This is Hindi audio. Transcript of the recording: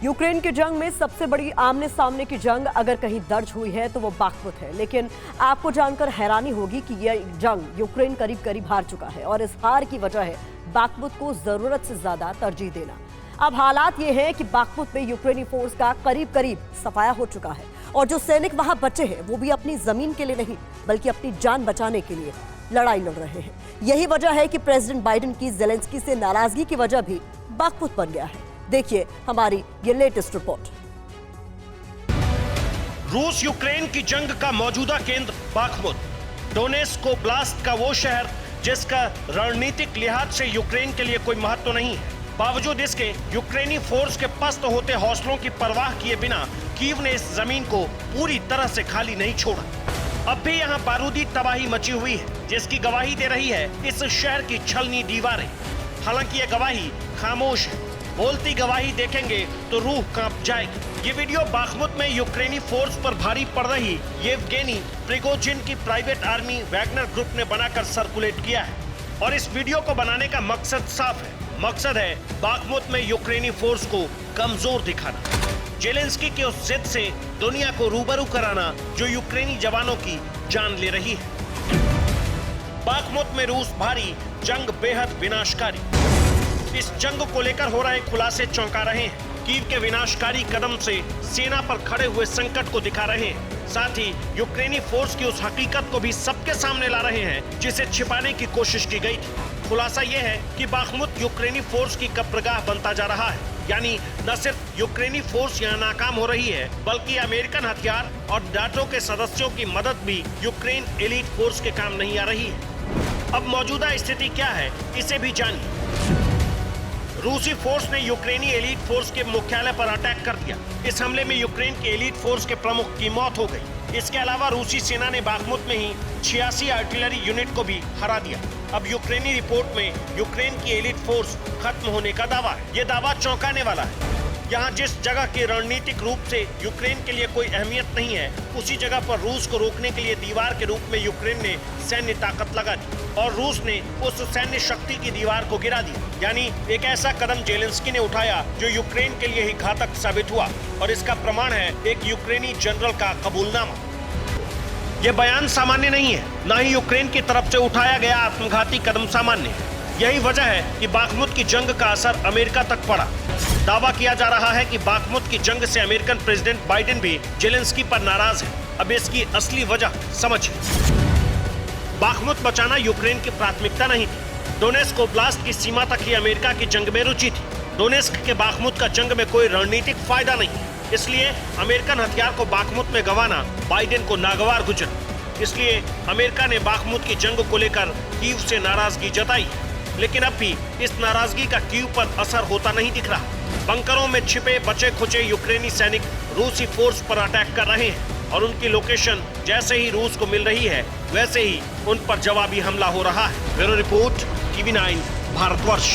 यूक्रेन की जंग में सबसे बड़ी आमने सामने की जंग अगर कहीं दर्ज हुई है तो वो बाखमुत है। लेकिन आपको जानकर हैरानी होगी कि यह जंग यूक्रेन करीब करीब हार चुका है और इस हार की वजह है बाखमुत को जरूरत से ज्यादा तरजीह देना। अब हालात ये हैं कि बाखमुत में यूक्रेनी फोर्स का करीब करीब सफाया हो चुका है और जो सैनिक वहां बचे हैं वो भी अपनी जमीन के लिए नहीं बल्कि अपनी जान बचाने के लिए लड़ाई लड़ रहे हैं। यही वजह है कि प्रेसिडेंट बाइडेन की जेलेंस्की से नाराजगी की वजह भी बाखमुत बन गया है। देखिए हमारी ये लेटेस्ट रिपोर्ट। रूस यूक्रेन की जंग का मौजूदा केंद्र बाखमुत, डोनेत्स्क ओब्लास्ट का वो शहर जिसका रणनीतिक लिहाज से यूक्रेन के लिए कोई महत्व नहीं है। बावजूद इसके यूक्रेनी फोर्स के पस्त होते हौसलों की परवाह किए बिना कीव ने इस जमीन को पूरी तरह से खाली नहीं छोड़ा। अब भी यहाँ बारूदी तबाही मची हुई है जिसकी गवाही दे रही है इस शहर की छलनी दीवारें। हालांकि ये गवाही खामोश है, बोलती गवाही देखेंगे तो रूह कांप जाएगी। ये वीडियो बाखमुत में यूक्रेनी फोर्स पर भारी पड़ रही येवगेनी प्रिगोजिन की प्राइवेट आर्मी वैगनर ग्रुप ने बनाकर सर्कुलेट किया है और इस वीडियो को बनाने का मकसद साफ है। मकसद है बाखमुत में यूक्रेनी फोर्स को कमजोर दिखाना, जेलेंस्की की उस जिद से दुनिया को रूबरू कराना जो यूक्रेनी जवानों की जान ले रही है। बाखमुत में रूस भारी, जंग बेहद विनाशकारी। इस जंग को लेकर हो रहे खुलासे चौंका रहे हैं। कीव के विनाशकारी कदम से सेना पर खड़े हुए संकट को दिखा रहे हैं, साथ ही यूक्रेनी फोर्स की उस हकीकत को भी सबके सामने ला रहे हैं जिसे छिपाने की कोशिश की गई थी। खुलासा यह है कि बाखमुत यूक्रेनी फोर्स की कब्रगाह बनता जा रहा है, यानी न सिर्फ यूक्रेनी फोर्स यहाँ नाकाम हो रही है बल्कि अमेरिकन हथियार और नाटो के सदस्यों की मदद भी यूक्रेन एलीट फोर्स के काम नहीं आ रही है। अब मौजूदा स्थिति क्या है इसे भी जानिए। रूसी फोर्स ने यूक्रेनी एलीट फोर्स के मुख्यालय पर अटैक कर दिया। इस हमले में यूक्रेन के एलीट फोर्स के प्रमुख की मौत हो गई। इसके अलावा रूसी सेना ने बाखमुत में ही 86 आर्टिलरी यूनिट को भी हरा दिया। अब यूक्रेनी रिपोर्ट में यूक्रेन की एलीट फोर्स खत्म होने का दावा है। ये दावा चौंकाने वाला है। यहाँ जिस जगह की रणनीतिक रूप से यूक्रेन के लिए कोई अहमियत नहीं है, उसी जगह पर रूस को रोकने के लिए दीवार के रूप में यूक्रेन ने सैन्य ताकत लगा दी और रूस ने उस सैन्य शक्ति की दीवार को गिरा दिया। यानी एक ऐसा कदम जेलेंस्की ने उठाया जो यूक्रेन के लिए ही घातक साबित हुआ और इसका प्रमाण है एक यूक्रेनी जनरल का कबूलनामा। ये बयान सामान्य नहीं है, न ही यूक्रेन की तरफ से उठाया गया आत्मघाती कदम सामान्य है। यही वजह है कि बाखमुत की जंग का असर अमेरिका तक पड़ा। दावा किया जा रहा है कि बाखमुत की जंग से अमेरिकन प्रेसिडेंट बाइडेन भी जेलेंस्की पर नाराज है। अब इसकी असली वजह समझिए। बाखमुत बचाना यूक्रेन की प्राथमिकता नहीं थी। डोनेत्स्क ओब्लास्ट की सीमा तक ही अमेरिका की जंग में रुचि थी। डोनेत्स्क के बाखमुत का जंग में कोई रणनीतिक फायदा नहीं, इसलिए अमेरिकन हथियार को बाखमुत में गंवाना बाइडेन को नागवार गुजरा। इसलिए अमेरिका ने बाखमुत की जंग को लेकर कीव से नाराजगी जताई, लेकिन अब भी इस नाराजगी का कीव पर असर होता नहीं दिख रहा। बंकरों में छिपे बचे खुचे यूक्रेनी सैनिक रूसी फोर्स पर अटैक कर रहे हैं और उनकी लोकेशन जैसे ही रूस को मिल रही है वैसे ही उन पर जवाबी हमला हो रहा है। Bureau report, TV9 Bharatvarsh.